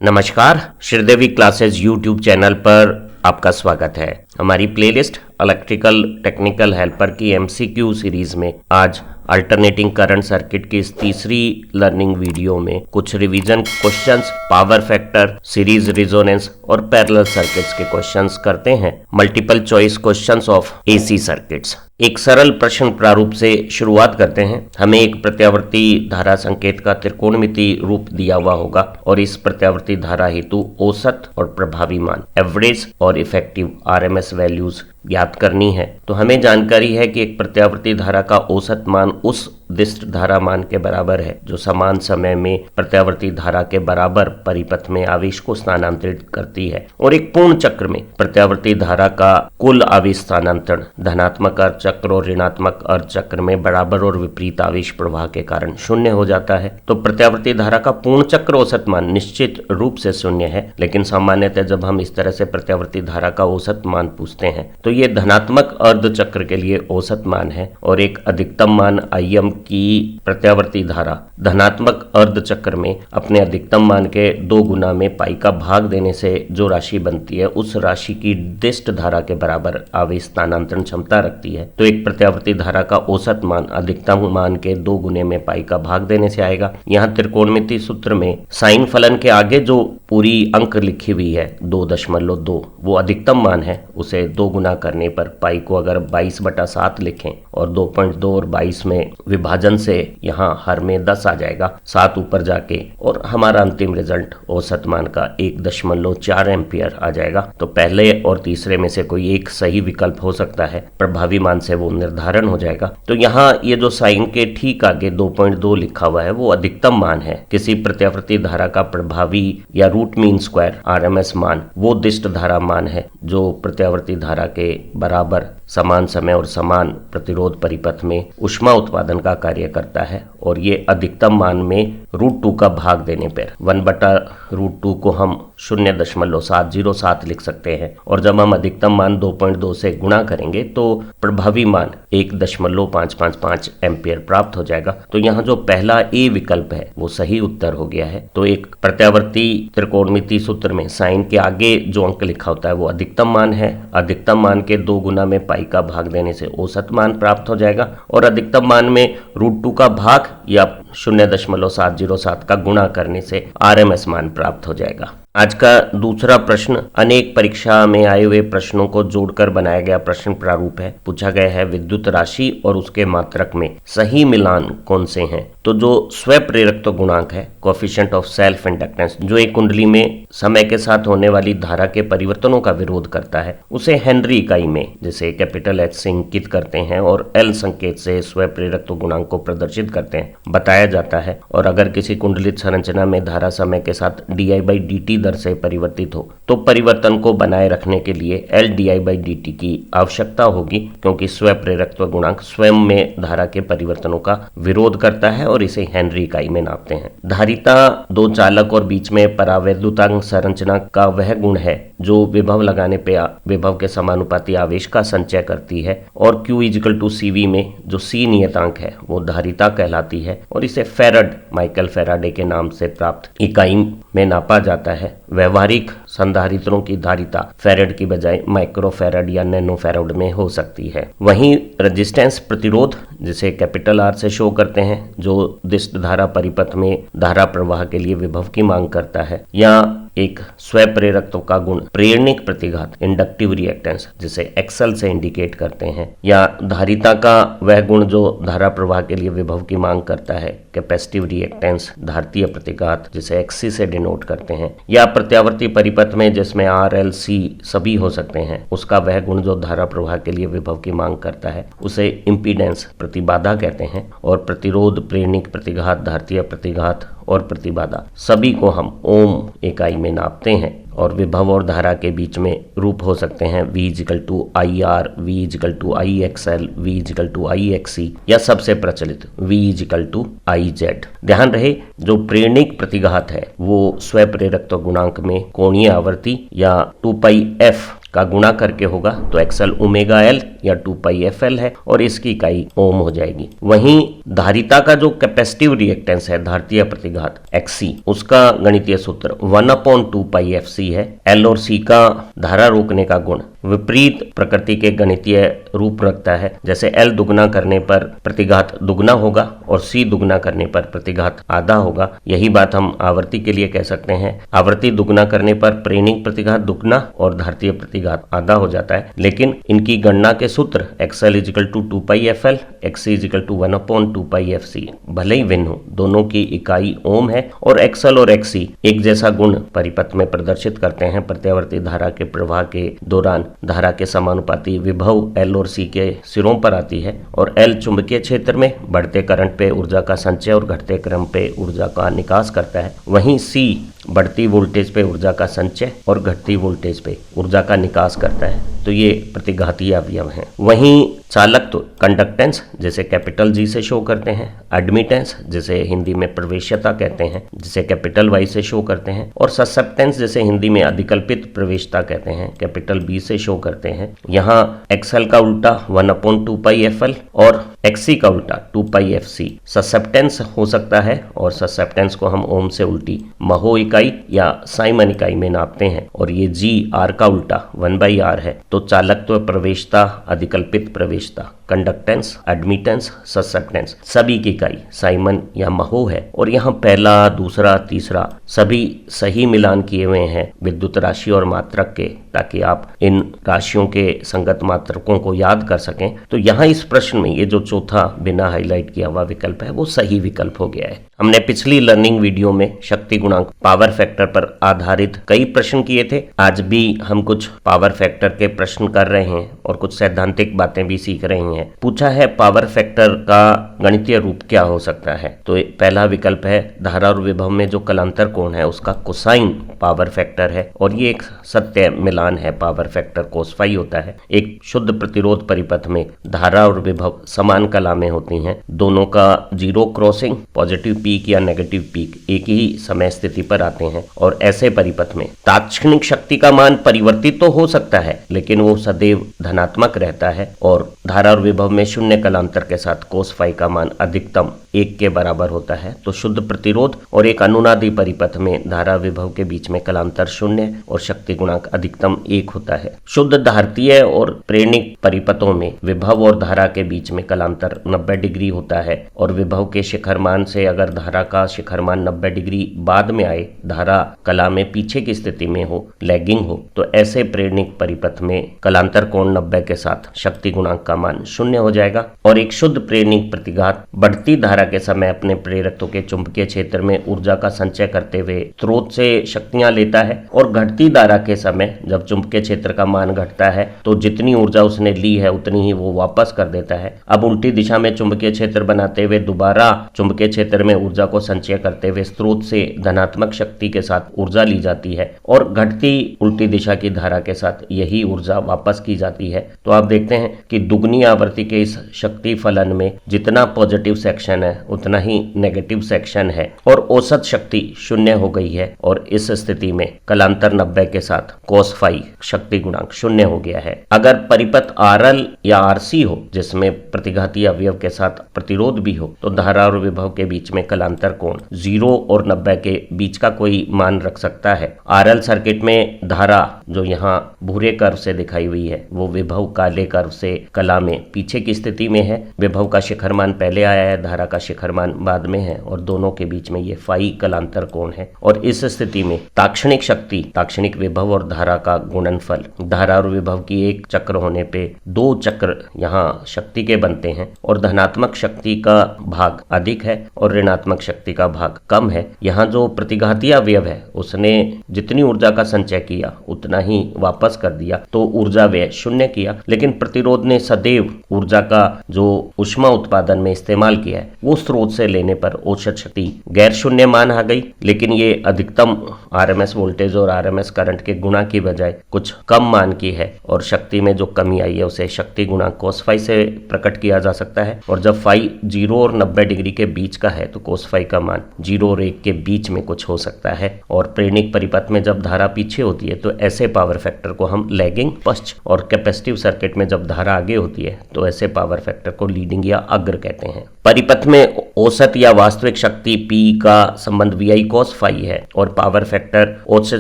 नमस्कार, Sridevi classes YouTube channel पर आपका स्वागत है। हमारी प्लेलिस्ट इलेक्ट्रिकल टेक्निकल हेल्पर की एमसीक्यू सीरीज में आज अल्टरनेटिंग करंट सर्किट की इस तीसरी लर्निंग वीडियो में कुछ revision questions, power factor, series resonance और पैरेलल सर्किट्स के क्वेश्चंस करते हैं। Multiple choice questions of AC circuits. एक सरल प्रश्न प्रारूप से शुरुआत करते हैं। हमें एक प्रत्यावर्ती धारा संकेत का त्रिकोणमिति रूप दिया हुआ होगा और इस प्रत्यावर्ती धारा हेतु औसत और प्रभावी मान, एवरेज और इफेक्टिव आरएमएस वैल्यूज ज्ञात करनी है। तो हमें जानकारी है कि एक प्रत्यावर्ती धारा का औसत मान उस दिष्ट धारा मान के बराबर है जो समान समय में प्रत्यावर्ती धारा के बराबर परिपथ में आवेश को स्थानांतरित करती है, और एक पूर्ण चक्र में प्रत्यावर्ती धारा का कुल आवेश स्थानांतरण धनात्मक अर्ध चक्र और ऋणात्मक अर्ध चक्र में बराबर और विपरीत आवेश प्रवाह के कारण शून्य हो जाता है। तो प्रत्यावर्ती धारा का पूर्ण चक्र औसत मान निश्चित रूप से शून्य है, लेकिन सामान्यतः जब हम इस तरह से प्रत्यावर्ती धारा का औसत मान पूछते हैं तो ये धनात्मक अर्ध चक्र के लिए औसत मान है, और एक अधिकतम मान IM की प्रत्यावर्ती धारा धनात्मक अर्ध चक्र में अपने अधिकतम मान के 2 गुना में पाई का भाग देने से जो राशि बनती है उस राशि की दिष्ट धारा के बराबर आवेश स्थानांतरण क्षमता रखती है। तो एक प्रत्यावर्ती धारा का औसत मान अधिकतम मान के 2 गुने में पाई का भाग देने से आएगा। यहाँ त्रिकोणमिति सूत्र में साइन फलन के आगे जो पूरी अंक लिखी हुई है 2.2 वो अधिकतम मान है, उसे 2 गुना करने पर पाई को अगर 22/7 लिखें और 2.2 और 22 में विभाजन से यहाँ हर में 10 आ जाएगा, 7 ऊपर जाके, और हमारा अंतिम रिजल्ट औसत मान का 1.4 एम्पियर आ जाएगा। तो पहले और तीसरे में से कोई एक सही विकल्प हो सकता है, प्रभावी मान से वो निर्धारण हो जाएगा। तो यहाँ ये जो साइन के ठीक आगे 2.2 लिखा हुआ है वो अधिकतम मान है। किसी प्रत्यावर्ती धारा का प्रभावी या रूट मीन स्क्वायर आरएमएस मान वो दिष्ट धारा मान है जो प्रत्यावर्ती धारा के बराबर समान समय और समान प्रतिरोध परिपथ में ऊष्मा उत्पादन का कार्य करता है, और ये अधिकतम मान में √2 का भाग देने पर 1/√2 को हम 0.707 लिख सकते हैं, और जब हम अधिकतम मान 2.2 से गुणा करेंगे तो प्रभावी मान 1.555 एम्पियर प्राप्त हो जाएगा। तो यहाँ जो पहला ए विकल्प है वो सही उत्तर हो गया है। तो एक प्रत्यावर्ती त्रिकोणमिति सूत्र में साइन के आगे जो अंक लिखा होता है वो अधिकतम मान है, अधिकतम मान के 2 गुना में पाई का भाग देने से औसत मान प्राप्त हो जाएगा, और अधिकतम मान में √2 का भाग या 0.707 का गुणा करने से आरएमएस मान प्राप्त हो जाएगा। आज का दूसरा प्रश्न अनेक परीक्षा में आए हुए प्रश्नों को जोड़कर बनाया गया प्रश्न प्रारूप है। पूछा गया है विद्युत राशि और उसके मात्रक में सही मिलान कौन से हैं। तो जो स्वप्रेरकत्व गुणांक है, कोएफिशिएंट ऑफ सेल्फ इंडक्टेंस, जो एक कुंडली में समय के साथ होने वाली धारा के परिवर्तनों का विरोध करता है, उसे हेनरी इकाई में जैसे कैपिटल H से इंकित करते हैं और L संकेत से स्वप्रेरकत्व गुणांक को प्रदर्शित करते हैं, बताया जाता है। और अगर किसी कुंडलित संरचना में धारा समय के साथ di/dt दर से परिवर्तित हो तो परिवर्तन को बनाए रखने के लिए LdI/dt की आवश्यकता होगी, क्योंकि स्वप्रेरकत्व गुणांक स्वयं में धारा के परिवर्तनों का विरोध करता है और इसे हेनरी इकाई में नापते हैं। धारिता 2 चालक और बीच में परावैद्युतांक संरचना का वह गुण है जो विभव लगाने पे विभव के समानुपाती आवेश का संचय करती है, और Q=CV में जो C नियतांक है वो धारिता कहलाती है, और इसे फैराड, माइकल फैराडे के नाम से प्राप्त इकाई में नापा जाता है। व्यवहारिक संधारित्रों की धारिता फैराड की बजाय माइक्रोफैराड या नैनोफैराड में हो सकती है। वहीं रेजिस्टेंस, प्रतिरोध, जिसे कैपिटल R से शो करते हैं, जो दिष्ट धारा परिपथ में धारा प्रवाह के लिए विभव की मांग करता है, या एक स्वप्रेरकत्व का गुण प्रेरणिक प्रतिघात, इंडक्टिव रिएक्टेंस, जिसे एक्सल से इंडिकेट करते हैं, या धारिता का वह गुण जो धारा प्रवाह के लिए विभव की मांग करता है, कैपेसिटिव रिएक्टेंस, धारितीय प्रतिघात, जिसे XC से डिनोट करते हैं, या प्रत्यावर्ती परिपथ में जिसमें R, L, C सभी हो सकते हैं, उसका वह गुण जो धारा प्रवाह के लिए विभव की मांग करता है, उसे इम्पीडेंस, प्रतिबाधा कहते हैं। और प्रतिरोध, प्रेरणिक प्रतिघात, धारितीय प्रतिघात और प्रतिबाधा सभी को हम ओम इकाई में नापते हैं, और विभव और धारा के बीच में रूप हो सकते हैं V=IR, V=IXL, V=IXC, या सबसे प्रचलित V=IZ। ध्यान रहे जो प्रेरणिक प्रतिघात है वो स्वप्रेरकत्व गुणांक में कोणीय आवर्ती या 2πf का गुणा करके होगा, तो XL ω L या 2πfl है और इसकी इकाई ओम हो जाएगी। वहीं धारिता का जो कैपेसिटिव रिएक्टेंस है, धारितीय प्रतिघात Xc, उसका गणितीय सूत्र 1/2πfc है। L और C का धारा रोकने का गुण विपरीत प्रकृति के गणितीय रूप रखता है। जैसे L दुगना करने पर प्रतिघात दुगना होगा और C दुगना करने पर प्रतिघात आधा होगा। यही बात हम आवर्ती के लिए कह सकते हैं। आवर्ती दुगना करने पर प्रेरणिक प्रतिघात दुगना और धारितीय प्रतिघात आधा हो जाता है। लेकिन इनकी गणना के सूत्र XL = 2πfl, Xc = 1/2πfc भले ही भिन्न हो, दोनों की इकाई ओम है और XL और Xc एक जैसा गुण परिपथ में प्रदर्शित करते हैं। प्रत्यावर्ती धारा के प्रवाह के दौरान धारा के समानुपाती विभव L और C के सिरों पर आती है और L चुंबकीय क्षेत्र में बढ़ते करंट पे ऊर्जा का संचय और घटते क्रम पे ऊर्जा का निकास करता है। वहीं C बढ़ती वोल्टेज पे ऊर्जा का संचय और घटती वोल्टेज पे ऊर्जा का निकास करता है। तो ये प्रतिघातीय अवयव हैं। वहीं चालकत्व तो कंडक्टेंस जिसे कैपिटल G से शो करते हैं, एडमिटेंस जिसे हिंदी में प्रवेश्यता कहते हैं जिसे कैपिटल Y से शो करते हैं, और ससेप्टेंस जिसे हिंदी में अधिकल्पित प्रवेशता कहते हैं कैपिटल B से शो करते हैं। यहाँ XL का उल्टा 1/2πfl और Xc का उल्टा 2πfc ससेप्टेंस हो सकता है और ससेप्टेंस को हम ओम से उल्टी महो इकाई या साइमन इकाई में नापते हैं और ये G R का उल्टा 1/R है। तो चालकत्व, प्रवेशता, अधिकल्पित प्रवेशता, कंडक्टेंस, एडमिटेंस, ससेप्टेंस सभी की इकाई साइमन या महो है। और यहाँ पहला, दूसरा, तीसरा सभी सही मिलान किए हुए हैं विद्युत राशि और मात्रक के, ताकि आप इन राशियों के संगत मात्रकों को याद कर सकें। तो यहाँ इस प्रश्न में ये जो चौथा बिना हाईलाइट किया हुआ विकल्प है वो सही विकल्प हो गया है। हमने पिछली लर्निंग वीडियो में शक्ति गुणांक पावर फैक्टर पर आधारित कई प्रश्न किए थे। आज भी हम कुछ पावर फैक्टर के प्रश्न कर रहे हैं और कुछ सैद्धांतिक बातें भी सीख रहे हैं। पूछा है पावर फैक्टर का गणितीय रूप क्या हो सकता है। तो पहला विकल्प है धारा और विभव में जो कलांतर कोण है उसका कोसाइन पावर फैक्टर है और ये एक सत्य मिलान है। पावर फैक्टर कोस फाई होता है। एक शुद्ध प्रतिरोध परिपथ में धारा और विभव समान कला में होती हैं। दोनों का जीरो क्रॉसिंग, पॉजिटिव पीक या नेगेटिव पीक एक ही समय स्थिति पर आते हैं और ऐसे परिपथ में तात्क्षणिक शक्ति का मान परिवर्तित तो हो सकता है लेकिन वो सदैव धनात्मक रहता है और धारा और विभव में शून्य कलांतर के साथ कोस फाई का मान अधिकतम 1 के बराबर होता है। तो शुद्ध प्रतिरोध और एक अनुनादी परिपथ में धारा विभव के बीच में कलांतर 0 और शक्ति गुणांक अधिकतम 1 होता है। शुद्ध धारितीय और प्रेरणिक परिपथों में विभव और धारा के बीच में कलांतर 90 डिग्री होता है और विभव के शिखर मान से अगर धारा का शिखर मान 90 डिग्री बाद में आए, धारा कला में पीछे की स्थिति में हो, लैगिंग हो, तो ऐसे प्रेरणिक परिपथ में कलांतर कोण 90 के साथ शक्ति गुणांक का मान 0 हो जाएगा। और एक शुद्ध प्रेरणिक प्रतिघात बढ़ती धारा के समय अपने प्रेरकत्व के चुंबकीय क्षेत्र में ऊर्जा का संचय करते हुए स्रोत से शक्तियां लेता है और घटती धारा के समय जब चुंबकीय क्षेत्र का मान घटता है तो जितनी ऊर्जा उसने ली है उतनी ही वो वापस कर देता है। अब उल्टी दिशा में चुंबकीय क्षेत्र बनाते हुए दोबारा चुंबकीय क्षेत्र में ऊर्जा को संचय करते हुए स्रोत से धनात्मक शक्ति के साथ ऊर्जा ली जाती है और घटती उल्टी दिशा की धारा के साथ यही ऊर्जा वापस की जाती है। तो आप देखते हैं कि दुगनी आवृत्ति के इस शक्ति फलन में जितना पॉजिटिव सेक्शन है उतना ही नेगेटिव सेक्शन है और औसत शक्ति 0 हो गई है और इस स्थिति में कलांतर 90 के साथ कोस फाई शक्ति गुणांक 0 हो गया है। अगर परिपथ RL या RC हो जिसमें प्रतिघातीय अवयव के साथ प्रतिरोध भी हो तो धारा और विभव के बीच में कलांतर कोण 0 और 90 के बीच का कोई मान रख सकता है। RL सर्किट में धारा जो यहाँ भूरे कर्व से दिखाई हुई है वो विभव काले कर्व से कला में पीछे की स्थिति में है। विभव का शिखर मान पहले आया है, धारा का शिखर मान बाद में है और दोनों के बीच में ये फाई कलांतर कोण है। और इस स्थिति में ताक्षणिक शक्ति, ताक्षणिक विभव और धारा का गुणनफल, धारा और विभव की एक चक्र होने पे 2 चक्र यहाँ शक्ति के बनते हैं और धनात्मक शक्ति का भाग अधिक है और ऋणात्मक शक्ति का भाग कम है। यहाँ जो प्रतिघातीय अवयव है उसने जितनी ऊर्जा का संचय किया उतना ही वापस कर दिया तो ऊर्जा व्यय 0 किया, लेकिन प्रतिरोध ने सदैव ऊर्जा का जो ऊष्मा उत्पादन में इस्तेमाल किया है वो स्रोत से लेने पर औसत शक्ति गैर शून्य मान आ गई, लेकिन ये अधिकतम आरएमएस वोल्टेज और आरएमएस करंट के गुणा की बजाय कुछ कम मान की है और शक्ति में जो कमी आई है उसे शक्ति गुणा cos फाई से प्रकट किया जा सकता है। और जब फाई 0 और 90 डिग्री के बीच का है तो cos फाई का मान 0 और 1 के बीच में कुछ हो सकता है। और प्रेरणिक परिपथ में जब धारा पीछे होती है तो ऐसे पावर फैक्टर को हम लैगिंग पश्च, और कैपेसिटिव सर्किट में जब धारा आगे होती है तो ऐसे पावर फैक्टर को लीडिंग या अग्र कहते हैं। परिपथ में औसत या वास्तविक शक्ति P का संबंध VI cos फाई है और पावर फैक्टर औसत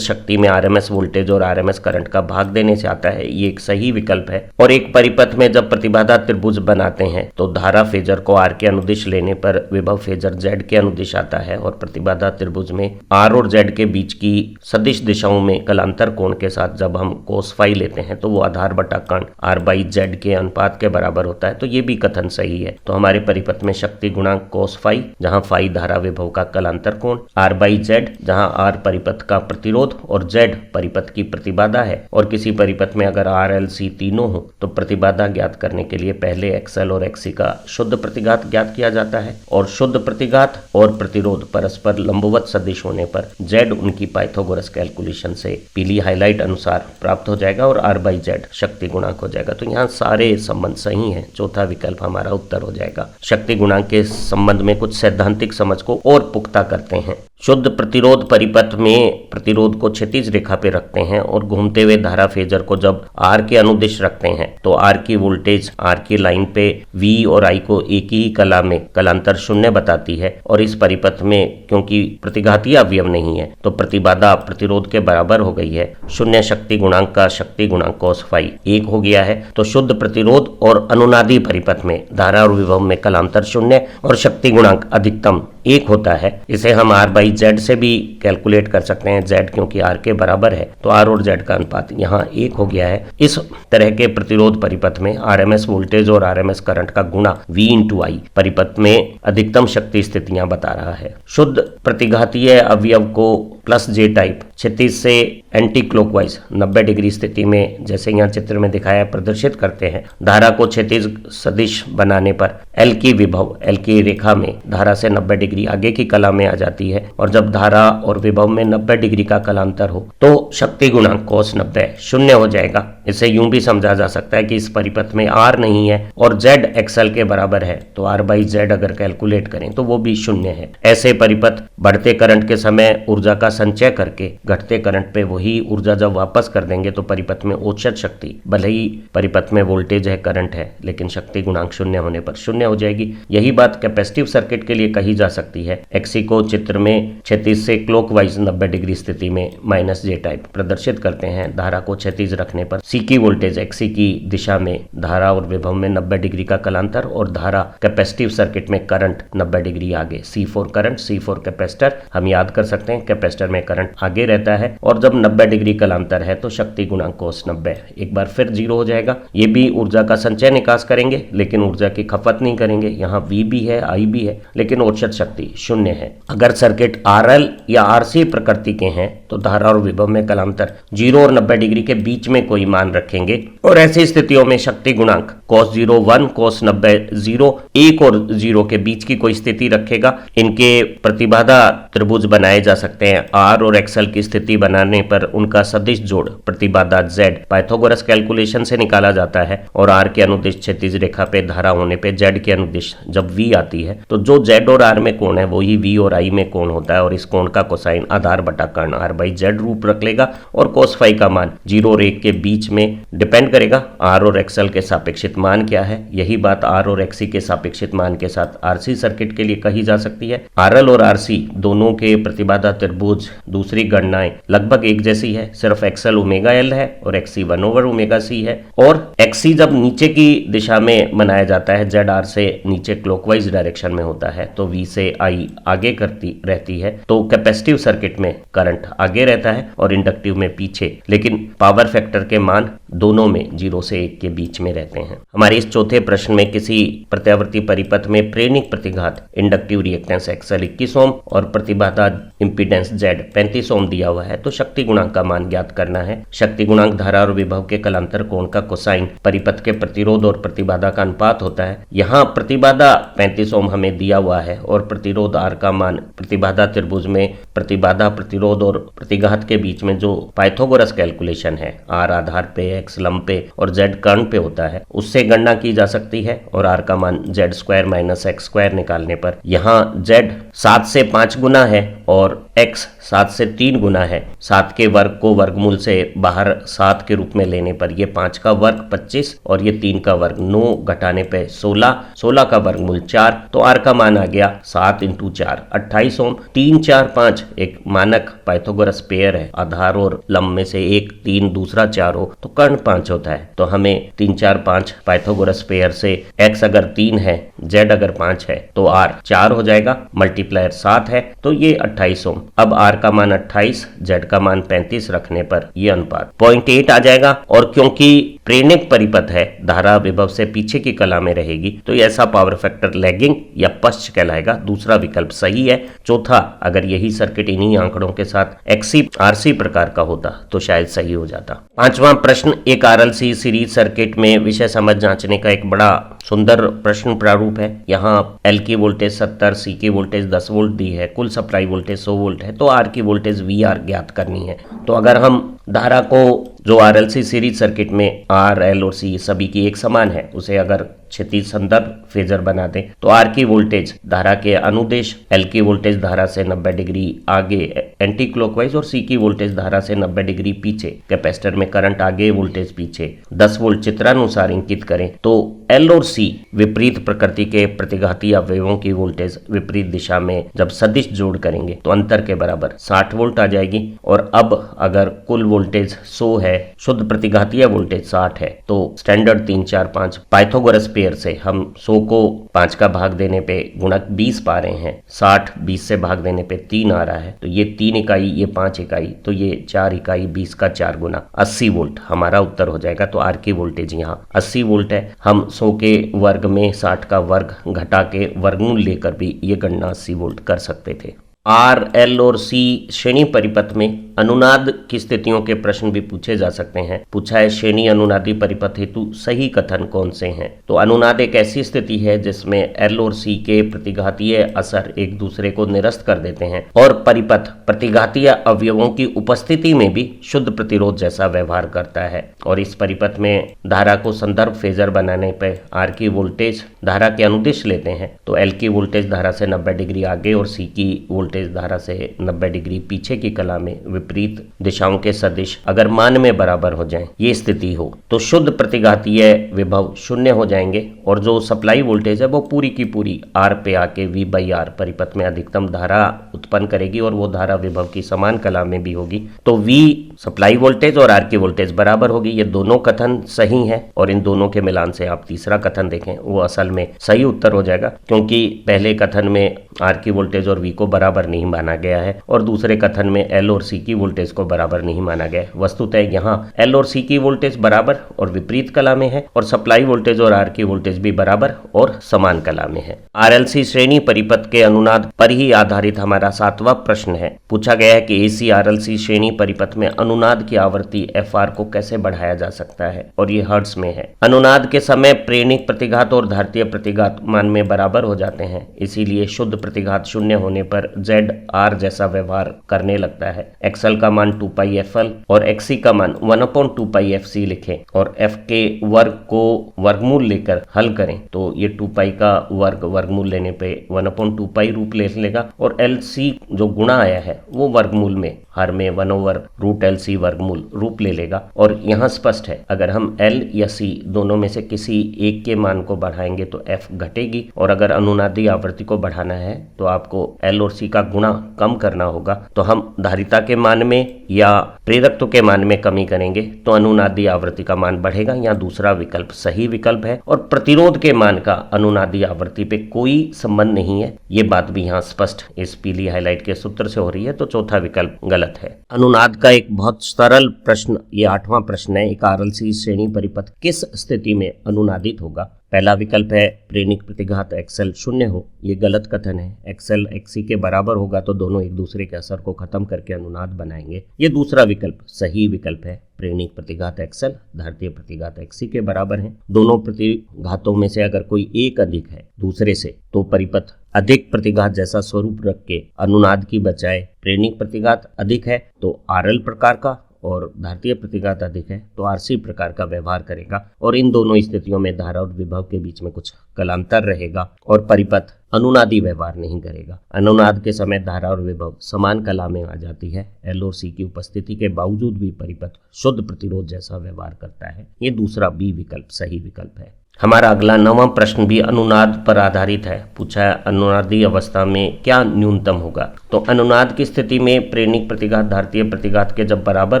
शक्ति में आरएमएस वोल्टेज और आरएमएस करंट का भाग देने से आता है। ये एक सही विकल्प है। और एक परिपथ में जब प्रतिबाधा त्रिभुज बनाते हैं तो धारा फेजर को R के अनुदिश लेने पर विभव फेजर Z के अनुदिश आता है और प्रतिबाधा त्रिभुज में R और Z के बीच की सदिश दिशाओं में कलांतर कोण के साथ जब हम cos फाई लेते हैं तो वो आधार बटा कर्ण R/Z के अनुपात के बराबर होता है। तो ये भी कथन सही है। तो हमारे परिपथ में शक्ति गुणांक cos फाई, जहां फाई धारा विभव का कलांतर कोण, R/Z जहां R परिपथ का प्रतिरोध और Z परिपथ की प्रतिबाधा है। और किसी परिपथ में अगर R, L, C तीनों हो तो प्रतिबाधा ज्ञात करने के लिए पहले XL और XC का शुद्ध प्रतिघात ज्ञात किया जाता है और शुद्ध प्रतिघात और प्रतिरोध परस्पर लंबवत सदिश होने पर Z उनकी पाइथागोरस कैलकुलेशन से पीली हाईलाइट अनुसार प्राप्त हो जाएगा और R/Z शक्ति गुणांक हो जाएगा। तो यहाँ सारे संबंध सही हैं। चौथा विकल्प हमारा उत्तर हो जाएगा। शक्ति गुणांक के संबंध में कुछ सैद्धांतिक समझ को और पुख्ता करते हैं। शुद्ध प्रतिरोध परिपथ में प्रतिरोध को क्षैतिज रेखा पे रखते हैं और घूमते हुए धारा फेजर को जब R के अनुदिश रखते हैं तो R की वोल्टेज R की लाइन पे V और I को एक ही कला में कलांतर शून्य बताती है। और इस परिपथ में क्योंकि प्रतिघातीय अवयव नहीं है तो प्रतिबाधा प्रतिरोध के बराबर हो गई है। शून्य शक्ति गुणांक का शक्ति गुणांक cos फाई 1 हो गया है। तो शुद्ध प्रतिरोध और अनुनादी परिपथ में धारा और विभव में कलांतर शून्य और शक्ति गुणांक अधिकतम 1 होता है। इसे हम R/Z से भी कैलकुलेट कर सकते हैं। Z क्योंकि R के बराबर है तो R और Z का अनुपात यहाँ 1 हो गया है। इस तरह के प्रतिरोध परिपथ में आरएमएस वोल्टेज और आरएमएस करंट का गुणा V/I परिपथ में अधिकतम शक्ति स्थितियां बता रहा है। शुद्ध प्रतिघातीय अवयव को +J टाइप क्षैतिज से एंटी क्लॉकवाइज 90 डिग्री स्थिति में, जैसे यहाँ चित्र में दिखाया, प्रदर्शित करते हैं। धारा को क्षैतिज सदिश बनाने पर L की विभव L की रेखा में धारा से 90 डिग्री आगे की कला में आ जाती है और जब धारा और विभव में 90 डिग्री का कलांतर हो तो शक्ति गुणांक cos 90 शून्य हो जाएगा। इसे यूं भी समझा जा सकता है कि इस परिपथ में R नहीं है और Z XL के बराबर है तो R/Z अगर कैलकुलेट करें तो वो भी शून्य है। ऐसे परिपथ बढ़ते करंट के समय ऊर्जा का संचय करके घटते करंट पे वही ऊर्जा जब वापस कर देंगे तो परिपथ में औसत शक्ति, भले ही परिपथ में वोल्टेज है, करंट है, लेकिन शक्ति गुणांक शून्य होने पर शून्य हो जाएगी। यही बात कैपेसिटिव सर्किट के लिए कही जा सकती है। XC को चित्र में क्षैतिज से क्लॉकवाइज 90 डिग्री स्थिति में -J टाइप प्रदर्शित करते हैं। धारा को क्षैतिज रखने पर C की वोल्टेज XC की दिशा में धारा और विभव में 90 डिग्री का कलांतर और धारा कैपेसिटिव सर्किट में करंट 90 डिग्री आगे। C4 करंट, C4 कैपेसिटर हम याद कर सकते हैं। कैपेसिटर में करंट आगे रहता है और जब 90 डिग्री कलांतर है तो शक्ति गुणांक cos 90 एक बार फिर 0 हो जाएगा। ये भी ऊर्जा का संचय निकास करेंगे लेकिन ऊर्जा की खपत नहीं करेंगे। यहाँ V भी है, I भी है, लेकिन औसत शक्ति शून्य है। अगर सर्किट RL या RC प्रकृति के हैं तो धारा और विभव में कलांतर 0 और 90 डिग्री के बीच में कोई मान रखेंगे और ऐसी स्थितियों में शक्ति गुणांक cos 0 1, cos 90 0, 1 और 0 के बीच की कोई स्थिति रखेगा। इनके प्रतिबाधा त्रिभुज बनाए जा सकते हैं। R और XL की स्थिति बनाने पर उनका सदिश जोड़ प्रतिबाधा Z पाइथागोरस कैलकुलेशन से निकाला जाता है और R के अनुदिश क्षैतिज रेखा पे धारा होने पे Z के अनुदिश जब V आती है तो जो Z और R में कोण है वही V और I में कोण होता है और इस कोण का कोसाइन आधार बटा कर्ण R/Z रूप रख लेगा और cos फाई का मान 0 और 1 के बीच में डिपेंड करेगा R और XL के सापेक्षित मान क्या है। यही बात R और XC के सापेक्षित मान के साथ RC सर्किट के लिए कही जा सकती है। RL और RC दोनों के प्रतिबाधा त्रिभुज दूसरी गणनाएं लगभग एक जैसी है, सिर्फ XL ω/L है और XC 1/ωc है। और XC जब नीचे की दिशा में बनाया जाता है, ZR से नीचे क्लॉकवाइज डायरेक्शन में होता है तो V से I आगे करती रहती है तो कैपेसिटिव सर्किट में करंट आगे रहता है और इंडक्टिव में पीछे, लेकिन पावर फैक्टर के मान दोनों में 0 से 1 के बीच में रहते हैं। हमारे इस चौथे प्रश्न में किसी प्रत्यावर्ती परिपथ में प्रेरक प्रतिघात इंडक्टिव रिएक्टेंस XL 21 ओम और प्रतिबाधा इंपीडेंस Z 35 ओम दिया हुआ है, तो शक्ति गुणांक का मान ज्ञात करना है। शक्ति गुणांक धारा और विभव के कलांतर कोण का कोसाइन परिपथ के प्रतिरोध और प्रतिबाधा का अनुपात होता है। यहाँ प्रतिबाधा 35 ओम हमें दिया हुआ है और प्रतिरोध R का मान प्रतिबाधा त्रिभुज में प्रतिबाधा, प्रतिरोध और प्रतिघात के बीच में जो पाइथागोरस कैलकुलेशन है, R आधार पे, X लंब पे और Z कर्ण पे होता है, उससे गणना की जा सकती है और R का मान Z square minus X square निकालने पर यहाँ Z 7 से 5 गुना है और X 7 से 3 गुना है। 7 के वर्ग को वर्गमूल से बाहर 7 के रूप में लेने पर ये 5 का वर्ग 25 और ये 3 का वर्ग 9 घटाने पे 16, 16 का वर्गमूल 4, तो R का मान आ गया 7 इंटू 4 28 ओम। 3 4 5 एक मानक पाइथागोरस पेयर है, आधार और लंब में से एक 3 दूसरा 4 हो तो कर्ण 5 होता है, तो हमें 3 4 5 पाइथागोरस पेयर से X अगर 3 है, Z अगर 5 है तो R 4 हो जाएगा, मल्टीप्लायर 7 है तो ये 28 ओम। अब R का मान 28, Z का मान 35 रखने पर यह अनुपात 0.8 आ जाएगा। और क्योंकि प्रेरक परिपथ है, धारा विभव से पीछे की कला में रहेगी, तो ऐसा पावर फैक्टर लैगिंग या पश्च कहलाएगा। दूसरा विकल्प सही है। चौथा, अगर यही सर्किट इन्हीं आंकड़ों के साथ XC RC प्रकार का होता तो शायद सही हो जाता। पांचवा प्रश्न, एक RLC सीरीज सर्किट में विषय समझ जांचने का एक बड़ा सुंदर प्रश्न प्रारूप है। यहाँ L की वोल्टेज 70, C की वोल्टेज 10 वोल्ट दी है, कुल सप्लाई वोल्टेज 100 वोल्ट है, तो R की वोल्टेज VR ज्ञात करनी है। तो अगर हम धारा को जो RLC सीरीज सर्किट में R, L और C सभी की एक समान है, उसे अगर क्षैतिज संदर्भ फेजर बना दें तो R की वोल्टेज धारा के अनुदेश, L की वोल्टेज धारा से 90 डिग्री आगे एंटी क्लॉकवाइज और C की वोल्टेज धारा से 90 डिग्री पीछे, कैपेसिटर में करंट आगे वोल्टेज पीछे, 10 वोल्ट चित्रानुसार इंकित करें तो L और C विपरीत प्रकृति के प्रतिघाती अवयवों की वोल्टेज विपरीत दिशा में जब सदिश जोड़ करेंगे तो अंतर के बराबर 60 वोल्ट आ जाएगी। और अब अगर कुल वोल्टेज 100 है, शुद्ध प्रतिघातीय वोल्टेज 60 है, तो स्टैंडर्ड 3 4 5 पाइथागोरस पेयर से हम 100 को 5 का भाग देने पे गुणक 20 पा रहे हैं, 60 20 से भाग देने पे 3 आ रहा है, तो ये 3 इकाई, ये 5 इकाई, तो ये 4 इकाई, 20 का 4 गुना 80 वोल्ट हमारा उत्तर हो जाएगा। तो R की वोल्टेज यहाँ 80 वोल्ट है। हम 100 के वर्ग में 60 का वर्ग घटा के वर्गमूल लेकर भी ये गणना 80 वोल्ट कर सकते थे। R, L और C श्रेणी परिपथ में अनुनाद की स्थितियों के प्रश्न भी पूछे जा सकते हैं। पूछा है श्रेणी अनुनादी परिपथ हेतु सही कथन कौन से हैं। तो अनुनाद एक ऐसी स्थिति है जिसमें L और C के प्रतिघातीय असर एक दूसरे को निरस्त कर देते हैं और परिपथ प्रतिघातीय अवयवों की उपस्थिति में भी शुद्ध प्रतिरोध जैसा व्यवहार करता है। और इस परिपथ में धारा को संदर्भ फेजर बनाने पर R की वोल्टेज धारा के अनुदिश लेते हैं तो L की वोल्टेज धारा से 90 डिग्री आगे और C की वोल्टेज धारा से 90 डिग्री पीछे की कला में विपरीत दिशाओं के सदिश अगर मान में बराबर हो जाएं, ये स्थिति हो तो शुद्ध प्रतिघातीय विभव 0 हो जाएंगे और जो सप्लाई वोल्टेज है वो पूरी की पूरी R पे आके V/R परिपथ में अधिकतम धारा उत्पन्न करेगी और वो धारा विभव की समान कला में भी होगी। तो V सप्लाई वोल्टेज और R की वोल्टेज बराबर होगी। ये दोनों कथन सही है और इन दोनों के मिलान से आप तीसरा कथन देखें वो असल में सही उत्तर हो जाएगा, क्योंकि पहले कथन में R की वोल्टेज और V को बराबर नहीं माना गया है और दूसरे कथन में L और C की वोल्टेज को बराबर नहीं माना गया है। वस्तुतः यहाँ L और C की वोल्टेज बराबर और विपरीत कला में है और सप्लाई वोल्टेज और R की वोल्टेज भी बराबर और समान कला में है। RLC श्रेणी परिपथ के अनुनाद पर ही आधारित हमारा 7वां प्रश्न है। पूछा गया है कि AC RLC श्रेणी परिपथ में अनुनाद की आवृत्ति FR को कैसे बढ़ाया जा सकता है और ये हर्ट्ज में है। अनुनाद के समय प्रेरणिक प्रतिघात और धारतीय प्रतिघात मान में बराबर हो जाते हैं, इसीलिए शुद्ध प्रतिघात 0 होने पर Z R जैसा व्यवहार करने लगता है। XL का मान 2πfL और XC का मान 1/2πfC लिखें और F के वर्ग को वर्गमूल लेकर हल करें तो ये 2π का वर्ग वर्गमूल लेने पे 1/2π रूप ले लेगा और LC जो गुणा आया है वो वर्गमूल में हर में 1/√L LC वर्गमूल रूप ले लेगा। और यहाँ स्पष्ट है, अगर हम L या C दोनों में से किसी एक के मान को बढ़ाएंगे तो F घटेगी, और अगर अनुनादी आवृत्ति को बढ़ाना है तो आपको L और C का गुणा कम करना होगा। तो हम धारिता के मान में या प्रेरकत्व के मान में कमी करेंगे तो अनुनादी आवृत्ति का मान बढ़ेगा। यहाँ दूसरा विकल्प सही विकल्प है, और प्रतिरोध के मान का अनुनादी आवृत्ति पे कोई संबंध नहीं है, ये बात भी यहाँ स्पष्ट इस पीली हाईलाइट के सूत्र से हो रही है। तो चौथा विकल्प गलत है। अनुनाद का एक बहुत सरल प्रश्न, ये 8वां प्रश्न है, एक RLC श्रेणी परिपथ किस स्थिति में अनुनादित होगा? पहला विकल्प है प्रेरक प्रतिघात XL 0 हो, ये गलत कथन है। XL XC के बराबर होगा तो दोनों एक दूसरे के असर को खत्म करके अनुनाद बनाएंगे, ये दूसरा विकल्प सही विकल्प है। प्रेरक प्रतिघात XL धारितीय प्रतिघात XC के बराबर है। दोनों प्रतिघातों में से अगर कोई एक अधिक है दूसरे से तो परिपथ अधिक प्रतिघात जैसा स्वरूप रख के अनुनाद की बजाय प्रेरक प्रतिघात अधिक है तो RL प्रकार का और धारितीय प्रतिघात अधिक है तो RC प्रकार का व्यवहार करेगा, और इन दोनों स्थितियों में धारा और विभव के बीच में कुछ कलांतर रहेगा और परिपथ अनुनादी व्यवहार नहीं करेगा। अनुनाद के समय धारा और विभव समान कला में आ जाती है। L और C की उपस्थिति के बावजूद भी परिपथ शुद्ध प्रतिरोध जैसा व्यवहार करता है, ये दूसरा B विकल्प सही विकल्प है। हमारा अगला 9वां प्रश्न भी अनुनाद पर आधारित है। पूछा है अनुनादी अवस्था में क्या न्यूनतम होगा? तो अनुनाद की स्थिति में प्रेरक प्रतिघात धारितीय प्रतिघात के जब बराबर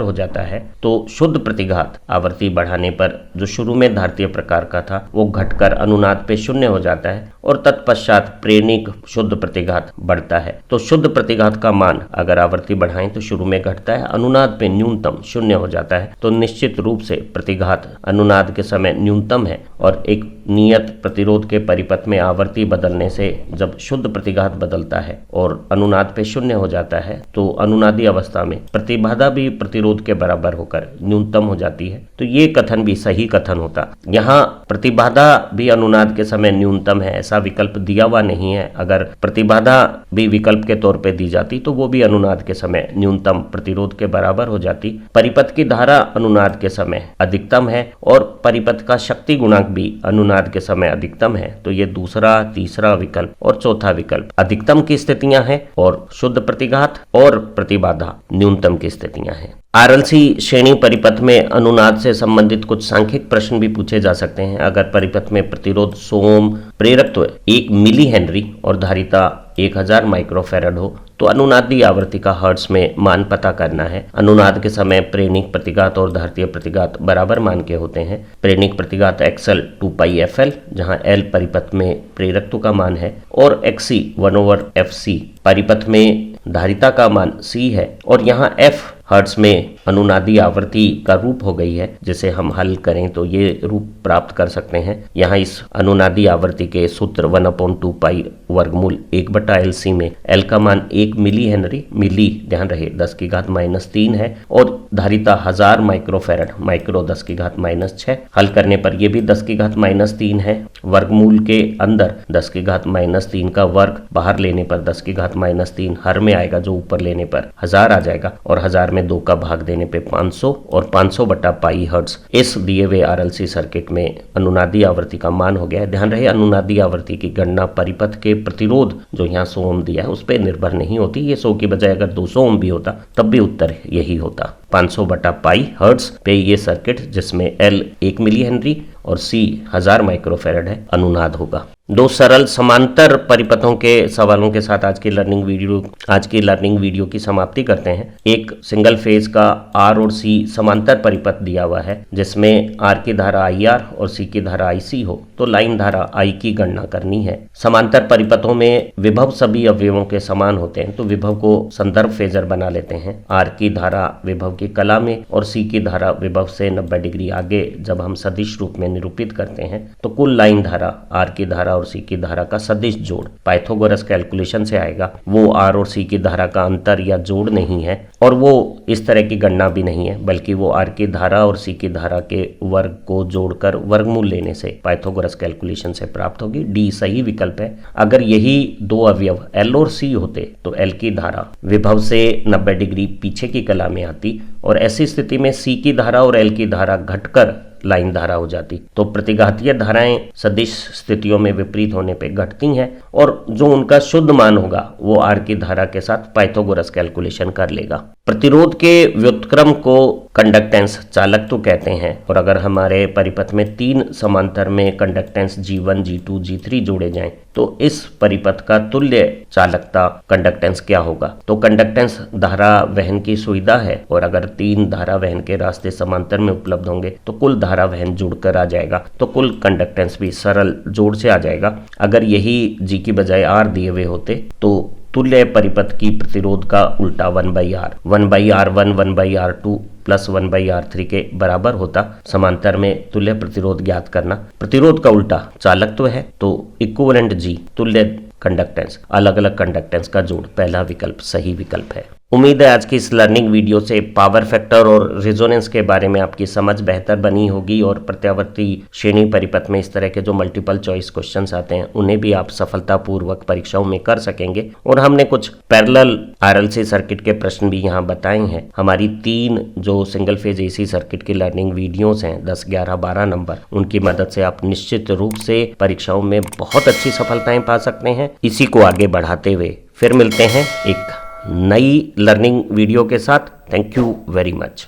हो जाता है तो शुद्ध प्रतिघात आवृत्ति बढ़ाने पर जो शुरू में धारितीय प्रकार का था वो घटकर अनुनाद पे 0 हो जाता है, और तत्पश्चात प्रेरक शुद्ध प्रतिघात बढ़ता है। तो शुद्ध प्रतिघात का मान अगर आवृत्ति बढ़ाएं तो शुरू में घटता है, अनुनाद पे न्यूनतम 0 हो जाता है। तो निश्चित रूप से प्रतिघात अनुनाद के समय न्यूनतम है, और एक नियत प्रतिरोध के परिपथ में आवर्ती बदलने से जब शुद्ध प्रतिघात बदलता है और अनुनाद पे 0 हो जाता है तो अनुनादी अवस्था में प्रतिबाधा भी प्रतिरोध के बराबर होकर न्यूनतम हो जाती है। तो ये कथन भी सही कथन होता। यहाँ प्रतिबाधा भी अनुनाद के समय न्यूनतम है ऐसा विकल्प दिया हुआ नहीं है। अगर प्रतिबाधा भी विकल्प के तौर पे दी जाती तो वो भी अनुनाद के समय न्यूनतम प्रतिरोध के बराबर हो जाती। परिपथ की धारा अनुनाद के समय अधिकतम है और परिपथ का शक्ति गुणांक भी अनुनाद के समय अधिकतम है। तो ये दूसरा, तीसरा विकल्प और चौथा विकल्प अधिकतम की स्थितियां हैं और शुद्ध प्रतिघात और प्रतिबाधा न्यूनतम की स्थितियां हैं। RLC श्रेणी परिपथ में अनुनाद से संबंधित कुछ सांख्यिक प्रश्न भी पूछे जा सकते हैं। अगर परिपथ में प्रतिरोध 100 ओम, प्रेरकत्व 1 मिली हेनरी और धारिता 1000 माइक्रोफैरड हो तो अनुनादी आवृत्ति का हर्ट्ज में मान पता करना है। अनुनाद के समय प्रेरक प्रतिघात और धारितीय प्रतिघात बराबर मान के होते हैं। प्रेरक प्रतिघात XL 2πfL जहां L परिपथ में प्रेरकत्व का मान है और XC 1/FC परिपथ में धारिता का मान C है, और यहाँ F हर्ट्ज में अनुनादी आवृत्ति का रूप हो गई है। जिसे हम हल करें तो ये रूप प्राप्त कर सकते हैं। यहाँ इस अनुनादी आवृत्ति के सूत्र 1/2π वर्गमूल 1/LC में L का मान 1 मिली हेनरी, मिली ध्यान रहे 10⁻³ है, और धारिता 1000 माइक्रोफैरड, माइक्रो 10⁻⁻6। हल करने पर यह भी 10⁻³ है। वर्गमूल के अंदर 10⁻³ का वर्ग, बाहर लेने पर 10⁻³ हर में आएगा जो ऊपर लेने पर 1000 आ जाएगा, और 1000 में 2 का भाग देने पे 500 और 500/π हर्ट्ज इस दिए हुए RLC सर्किट में अनुनादी आवृत्ति का मान हो गया है। ध्यान रहे अनुनादी आवृत्ति की गणना परिपथ के प्रतिरोध जो यहाँ 100 ओम दिया है उस पर निर्भर नहीं होती। ये 100 की बजाय अगर 200 ओम भी होता तब भी उत्तर यही होता। 500/π हर्ट्ज पे ये सर्किट जिसमें L 1 मिली हेनरी और C 1000 माइक्रोफैरड है अनुनाद होगा। 2 सरल समांतर परिपथों के सवालों के साथ आज की लर्निंग वीडियो की समाप्ति करते हैं। एक सिंगल फेज का R और C समांतर परिपथ दिया हुआ है जिसमें R की धारा IR और C की धारा IC हो तो लाइन धारा I की गणना करनी है। समांतर परिपथों में विभव सभी अवयवों के समान होते हैं तो विभव को संदर्भ फेजर बना लेते हैं। R की धारा विभव की कला में और C की धारा विभव से 90 डिग्री आगे जब हम सदिश रूप में निरूपित करते हैं तो कुल लाइन धारा R की धारा और C की धारा का सदिश जोड़ पाइथागोरस कैलकुलेशन से आएगा। वो R और C की धारा का अंतर या जोड़ नहीं है और वो इस तरह की गणना भी नहीं है, बल्कि वो R की धारा और C की धारा के वर्ग को जोड़कर वर्गमूल लेने से पाइथागोरस कैलकुलेशन से प्राप्त होगी। D सही विकल्प है। अगर यही 2 अवयव L और C होते तो L की धारा विभव से 90 डिग्री पीछे की कला में आती और ऐसी स्थिति में C की धारा और L की धारा घटकर लाइन धारा हो जाती। तो प्रतिघातीय धाराएं सदिश स्थितियों में विपरीत होने पे घटती हैं और जो उनका शुद्ध मान होगा वो आर की धारा के साथ पाइथागोरस कैलकुलेशन कर लेगा। प्रतिरोध के व्युत्क्रम को कंडक्टेंस चालकत्व कहते हैं और अगर हमारे परिपथ में 3 समांतर में कंडक्टेंस G1, G2, G3 जोड़े जाएं तो इस परिपथ का तुल्य चालकता कंडक्टेंस क्या होगा। तो कंडक्टेंस धारा वहन की सुविधा है और अगर 3 धारा वहन के रास्ते समांतर में उपलब्ध होंगे तो कुल धारा वहन जुड़कर आ जाएगा, तो कुल कंडक्टेंस भी सरल जोड़ से आ जाएगा। अगर यही G की बजाय R दिए हुए होते तो तुल्य परिपथ की प्रतिरोध का उल्टा 1/R 1/R1 1/R2 plus 1/R3 के बराबर होता। समांतर में तुल्य प्रतिरोध ज्ञात करना, प्रतिरोध का उल्टा चालकत्व है तो इक्विवेलेंट G तुल्य कंडक्टेंस, अलग अलग कंडक्टेंस का जोड़, पहला विकल्प सही विकल्प है। उम्मीद है आज की इस लर्निंग वीडियो से पावर फैक्टर और रेजोनेंस के बारे में आपकी समझ बेहतर बनी होगी और प्रत्यावर्ती श्रेणी परिपथ में इस तरह के जो मल्टीपल चॉइस क्वेश्चंस आते हैं उन्हें भी आप सफलतापूर्वक परीक्षाओं में कर सकेंगे। और हमने कुछ पैरेलल आरएलसी सर्किट के प्रश्न भी यहाँ बताए हैं। हमारी 3 जो सिंगल फेज एसी सर्किट की लर्निंग वीडियोस हैं 10, 11, 12 नंबर, उनकी मदद से आप निश्चित रूप से परीक्षाओं में बहुत अच्छी सफलताएं पा सकते हैं। इसी को आगे बढ़ाते हुए फिर मिलते हैं एक नई लर्निंग वीडियो के साथ। Thank you very much.